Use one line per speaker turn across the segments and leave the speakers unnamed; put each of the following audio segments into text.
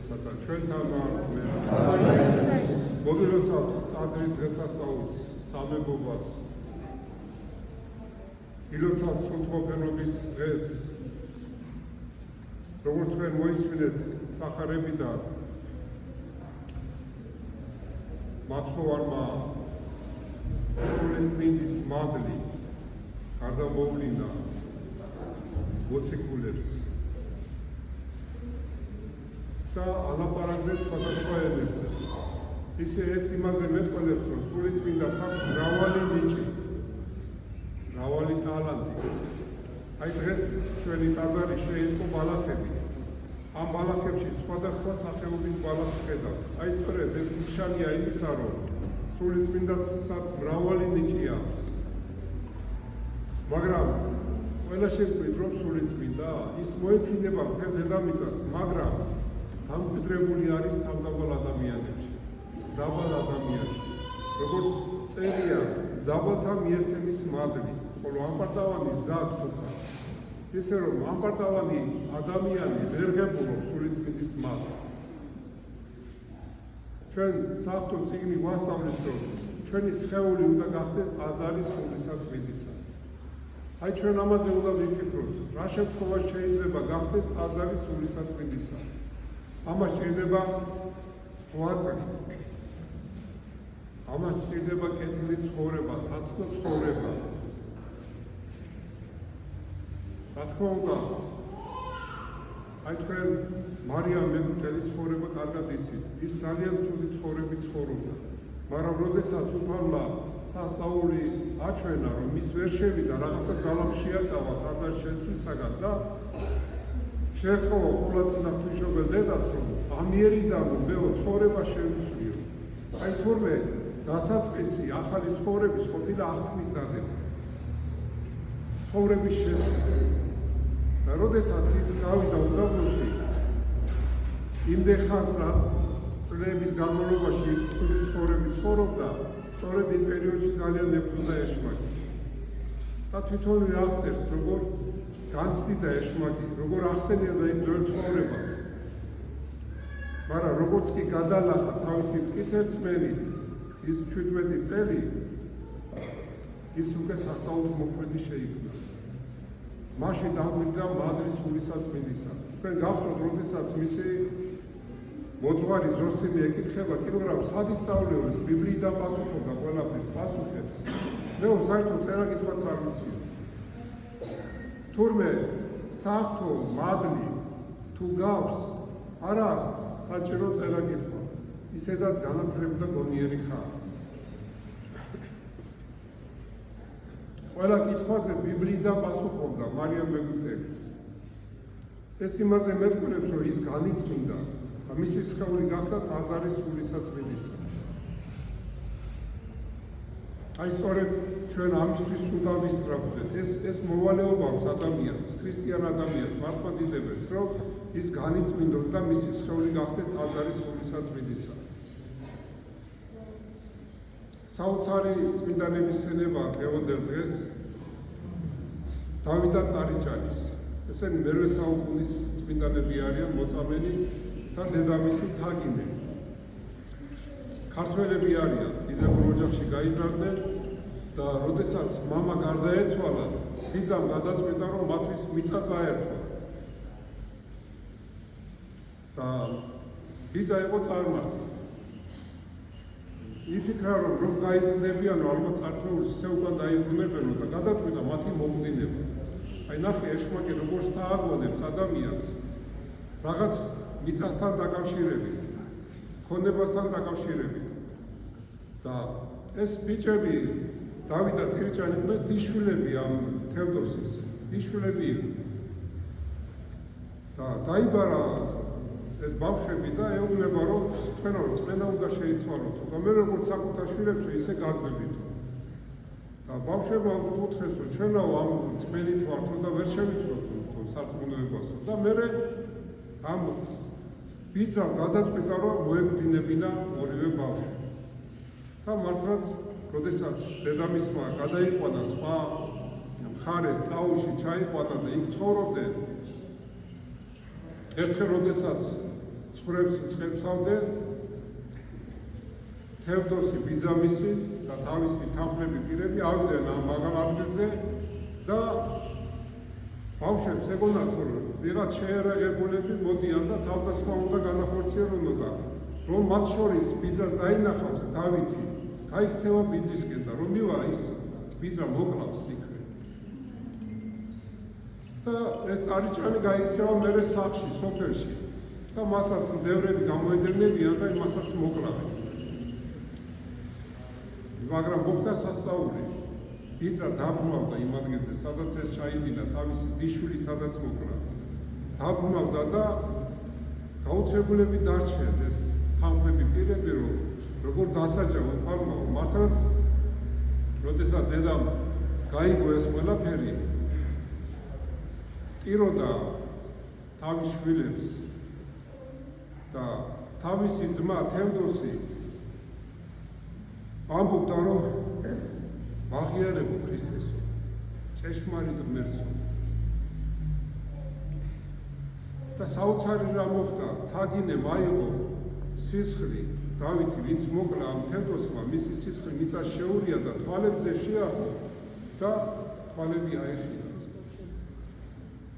სატან ჩვენთან მარს მე მოგილოცავთ ტაძრის დღესასწაულს სამებობას ილოცავთ სრულთმოფენობის დღეს როგორც თქვენ მოისმინეთ სახარებიდან მაცხოვარმა სულიწმინდის მადლი გარდამოვლინა მოციქულებს და ალაპარაკდეს სხვადასხვა ენებზე. ისე ეს იმაზე მეტყველებს, რომ სულიწმინდას აქვს მრავალი ნიჭი, მრავალი ტალანტი. აი დღეს ჩვენი ტაძარი შეიტყო ბალახებით. ამ ბალახებში სხვადასხვა სახეობის ბალახს ხედავთ. აი სწორედ ეს ნიშანია იმისა, რომ სულიწმინდასაც მრავალი ნიჭი აქვს. მაგრამ ყველა შეგვიძლია სულიწმინდა, ის მოეფინება მთელ დედამიწას, მაგრამ დამკვიდრებული არის თავდაბალ ადამიანებში, დაბალ ადამიანში. როგორც წერია, დაბალთა მიეცემის მადლი, ხოლო ამპარტავანი ზაგს უხარს. ისე რომ ამპარტავანი ადამიანი ვერ ღებულობს სულიწმინდის მადლს. ჩვენ საღვთო წიგნი გვასწავლის, რომ ჩვენი სხეული უნდა გახდეს ტაძარი სულისაწმინდისა. აი ჩვენ ამაზე უნდა ვიფიქროთ, რა შემთხვევაში შეიძლება გახდეს ტაძარი სულისაწმინდისა. ამას სჭირდება ღვაწლი, ამას სჭირდება კეთილი ცხოვრება, სათნო ცხოვრება. რა თქმა უნდა, აი თქვენ მარიამ მეგვტელის ცხოვრება კარგად იცით, ის ძალიან ცუდი ცხოვრებით ცხოვრობდა. მაგრამ როდესაც უფალმა სასწაული აჩვენა, რომ ის ვერ შევიდა, რაღაცა ძალამ შეატავა ტაძარში შესვლისაგან და შეერთხოვა ყოვლადწინა ღვთისმშობელ დედას, რომ ამიერიდან მეო ცხოვრება შევიცვლიო. აი თურმე დასაწყისი ახალი ცხოვრების ყოფილა აღთქმის დადება, ცხოვრების შეცვლა. და როდესაც ის გავიდა უდაბნოში, იმდენ ხანს რა წლების განმავლობაში ის სული ცხოვრებით ცხოვრობდა, სწორედ იმ პერიოდში ძალიან ებრძოდა ეშმაკი. და თვითონვე აღწერს, როგორ განცდიდა ეშმაკი, როგორ ახსენებდა იმ ძველ ცხოვრებას. მაგრამ როგორც კი გადალახა თავისი მტკიცებწმენით ის 17 წელი, ის უკვე სასწაულთო მოქმედი შეიქმნა. მაშინ დაგვიდა მადლის სულისაწმინდისა. თქვენ გახსოვთ, როდესაც მისი მოძღვარი ზოსიმი ეკითხება კილოგრამს სად ისწავლებს, ბიბლიიდან პასუხობდა ყველაფერს, პასუხებს. მეო საერთოდ წერა-კითხვაც არ ვიცია. თურმე საღვთო მადლი თუ გავს, არა საჭირო წერა-კითხვა, ისედაც განათლებული და გონიერი ხარ. ყველა კითხვაზე ბიბლიიდან პასუხობდა მარიამ მეგვტელი. ეს იმაზე მეტყველებს, რომ ის განიწმინდა და მისი სხეული გახდა ტაძარის სულისაწმინდისა. აი სწორედ ჩვენ ამისთვის უნდა ვისწრაფდეთ. ეს მოვალეობა აქვს ადამიანს, ქრისტიან ადამიანს, მართლმადიდებელს, რომ ის განიწმინდოს და მისი სხეული გახდეს ტაძარის სულისაწმინდისა. საოცარი წმინდანების სცენება დღევანდელ დღეს დავით და ტარიჭანის. ესენი მერვე საუკუნის წმინდანები არიან, მოწამენი და დედამისი თაგინე. ქართველები არიან, დიდებულ ოჯახში გაიზარდნენ და როდესაც მამა გარდაეცვალა, ბიძამ გადაწყვიტა, რომ მათთვის მიწა წაერთვა. და ბიძა იყო წარმართი. იფიქრა, რომ გაიზრდებიანო, ალბათ წარჩეულის ისე უკან დაიბრუნებენო და გადაწყვიტა მათი მომდინება. აი ნახე ეშმაკი როგორ დააგვანებს ადამიანს რაღაც მიწასთან დაკავშირებით, ქონებასთან დაკავშირებით. და ეს ბიჭები დავით და ტარიჭანი იყვნენ დიშვილები ამ თევდოსის, დიშვილები იყვნენ. და დაიბარა ეს ბავშვები და ეუბნება, რომ თქვენო წმენა უნდა შეიცვალოთ და მე როგორც საკუთარ შვილებს ისე გაგზავნითო. და ბავშვებმა უთხრეს, რომ ჩვენო ამ წმენით ვართ და ვერ შევიცვლოთ თო სარწმუნოებასო. და მე ამ ბიძამ გადაწყვიტა, რომ მოეგვდინებინა ორივე ბავშვი. და მართლაც, როდესაც დედამისმა გადაიყვანა სხვა მხარეს ტაუში ჩაიყვანა და იქ ცხოვრობდნენ, ერთხელ როდესაც ცხვრებს წყებსავდნენ, თევდოსი ბიძამისი და თავისი თანხმები პირები ავიდნენ ამ მაღალ ადგილზე და ბავშვებს ეგონათ, რომ ვიღაც შეერაღებულები მოდიან და თავდასხმა უნდა განახორციელონ, რომ მათ შორის ბიძას დაინახავს დავითი, გაიქცევა ბიძისკენ და რომ მივა ის ბიძა მოკლავს იქვე. და ეს ტარიჭანი გაიქცევა მერე სახლში, სოფელში და მასაც მდევრები გამოედერნებიან და მასაც მოკლავენ. მაგრამ მოხდა სასწაული. ბიძა დაბრუნავდა იმ ადგილზე, სადაც ეს ჩაიდინა, თავისი დიშვილი სადაც მოკლა. დაბრუნავდა და გაუცებულები დარჩნენ ეს თანხმები პირები, რომ როგორ დასაჯა უფალმა, მართლაც როდესაც დედამ გაიგო ეს ყველაფერი, ტიროდა თავის შვილებს და თავისი ძმა თევდოსი ამბობდა, რომ აღიარებო ქრისტესო, ჭეშმარიტ ღმერთსო. და საოცარი რა მოხდა, თაგინე მაიღო სისხლი, დავითი, ვინც მოკლა ამ თევდოსმა, მისი სისხლი მიწას შეურია და თვალებზე შეახო და თვალები აეხია.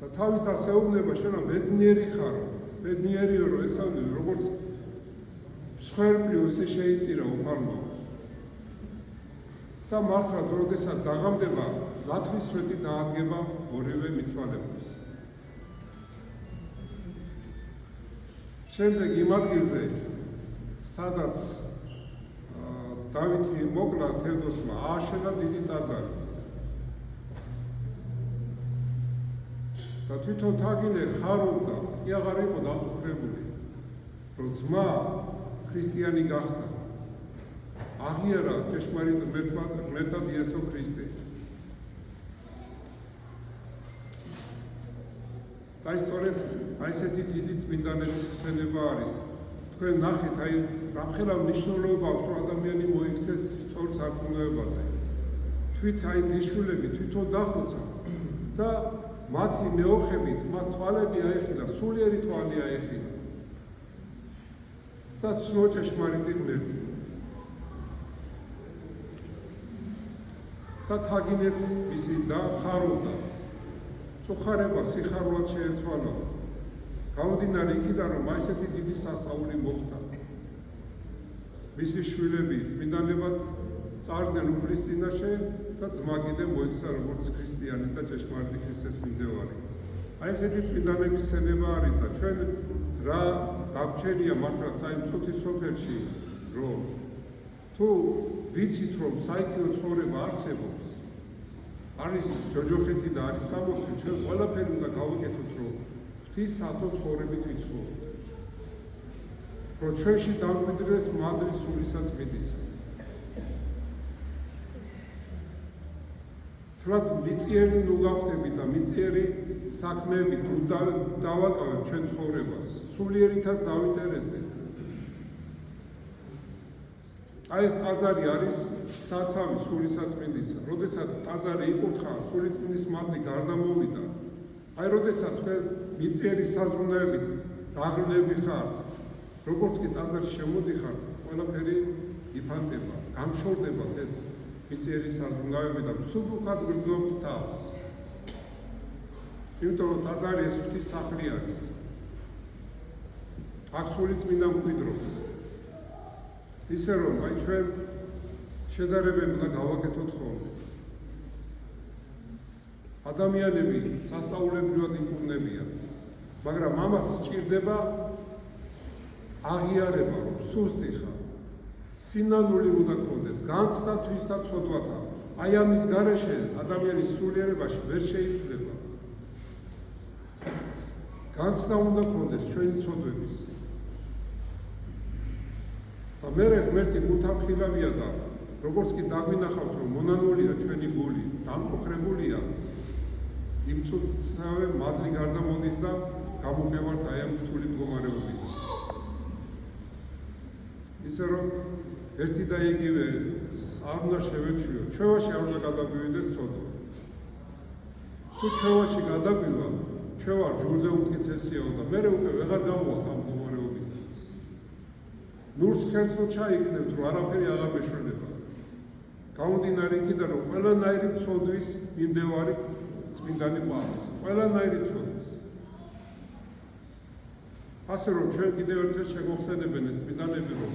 და თავის დასეუბნება, შენ ბედნიერი ხარო, ბედნიერიო, რომ ესწავლე, როგორც მსხვერპლიო ესე შეიწირა უფალმა. და მართლა როდესაც დაღამდება, ლათრის სვეტი დაადგება ორივე მიცვალებულს. შემდეგ იმ ადგილზე, სადაც დავითი მოკლა თევდოსმა, ააშენა დიდი ტაძარი. და თვითონ თაგინე ხარობდა, კი აღარ იყო დამწუხრებული, რომ ძმა ქრისტიანი გახდა. აღიარა ჭეშმარიტ ღმერთად იესო ქრისტე. და სწორედ ესეთი დიდი წმინდანების ხსენება არის. თქვენ ნახეთ, რამხელა მნიშვნელობა აქვს, რომ ადამიანი მოიქცეს სწორ სარწმუნოებაზე. თვით დიშვილები თვითონ დახოცა და მათი მეოხებით მას თვალები აეხინა, სულიერი თვალი აეხინა. და ცნო ჭეშმარიტი ღმერთი. და თაგინეც ისი და ხარობდა. წუხარება სიხარულად შეეცვალა. გამომდინარე იქიდან, რომ ესეთი დიდი სასწაული მოხდა. მისი შვილები წმინდანებად წარდნენ უფლის წინაშე და ძმა კიდე მოიქცა როგორც ქრისტიანი და ჭეშმარიტი ქრისტეს მიმდევარი. ესეთი წმინდანების სცენება არის და ჩვენ რა გაგვჩენია მართლაც იმ წუთის სოფელში, რომ თუ ვიცით, რომ საიქიო ცხოვრება არსებობს, არის ჯოჯოხეთი და არის სამოთხე, ჩვენ ყველაფერი უნდა გავაკეთოთ, რომ ღვთის სათო ცხოვრებით ვიცხოვროთ. რომ ჩვენში დამკვიდრდეს მადრის სულისაწმინდისა. თლად მიწიერი ნუ გავხდებით და მიწიერი საქმეებით ნუ დავაკავებთ ჩვენ ცხოვრებას. სულიერითაც დავინტერესდეთ. ეს ტაძარი არის საცავი სულისაწმინდისა. როდესაც ტაძარი იკურთხა, სულიწმინდის მადლი გარდა მოვიდა. როდესაც თქვენ მიწიერი საზრუნოებით დაღლილები ხართ, როგორც კი ტაძარში შემოდიხართ, ყველაფერი იფანტება, გამშორდებათ ეს მიწიერი საზრუნოები და მსუბუქად გრძნობთ თავს. იმიტომ რომ ტაძარი ეს ღვთის სახლი არის. აქ სულიწმინდა მკვიდრობს. ისე რომ ჩვენ შედარებები უნდა გავაკეთოთ ხოლმე. ადამიანები სასწაულებრივად იკურნებიან, მაგრამ ამას სჭირდება აღიარება, რომ სუსტი ხარ. სინანული უნდა გქონდეს, განცდა თვისთა ცოდვათა. ამის გარეშე ადამიანის სულიერებაში ვერ შეიცვლება. განცდა უნდა გქონდეს ჩვენი ცოდვების. და მერე ღმერთი გულთამხილავია და როგორც კი დაგვინახავს, რომ მონანულია ჩვენი გული, დამწუხრებულია, იმ წუთსავე მადლი გარდა მოდის და გამოვყევართ ამ რთული მდგომარეობიდან. ისე რომ ერთი და იგივე არ უნდა შევეჩვიოთ, ჩვევაში არ უნდა გადაგვივიდეს ცოდვა. თუ ჩვევაში გადაგვივა, ჩვევა ჯულზე უმტკიცესიაო და მერე უკვე ვეღარ გამოვალთ ამ მდგომარეობიდან. ნურს ხერხს ჩაიქნებთ, რომ არაფერი აღარ მეშველება. გამომდინარე იქიდან, რომ ყველანაირი ცოდვის მიმდევარი წმინდანი ყავს. ყველანაირი ცოდვის. ასე რომ ჩვენ კიდევ ერთხელ შეგახსენებენ ეს წმინდანები, რომ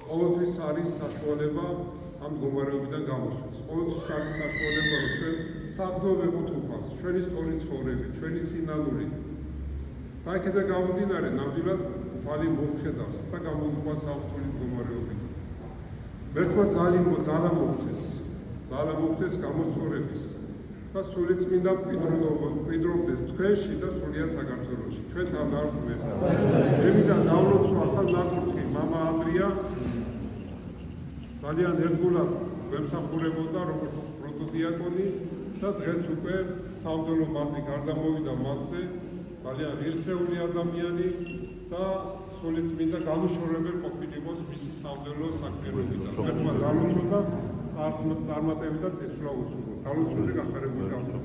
ყოველთვის არის საშუალება ამ მდგომარეობიდან გამოსვლის. ყოველთვის არის საშუალება, რომ ჩვენ საგნო ვეღოთ უფალს, ჩვენი სწორი ცხოვრებით, ჩვენი სინანულით. და აქედან გამომდინარე, ნამდვილად უფალი მომხედავს და გამოიყვანს ამ რთული მდგომარეობიდან. მერთმა ძალა მოგცეს გამოსწორების და სული წმინდა მკვიდრობდეს თქვენში და სულიად საქართველოში. ჩვენთან არს მე. მევიდან დავლოცვა ახალ ნაკურთხი მამა ანდრია ძალიან ერთგულად გვემსახურებოდა როგორც პროტოდიაკონი და დღეს უკვე სამღვდელო ბანდი გარდამოვიდა მასზე, ძალიან ღირსეული ადამიანი და სული წმინდა განუშორებელ ყოფილი იყოს მისი სამღვდელო საქმიანობიდან. მერთმა დალოცვა და წარმატებით და წესვლა უსურვო. დალოცული გახარებული გავხდით.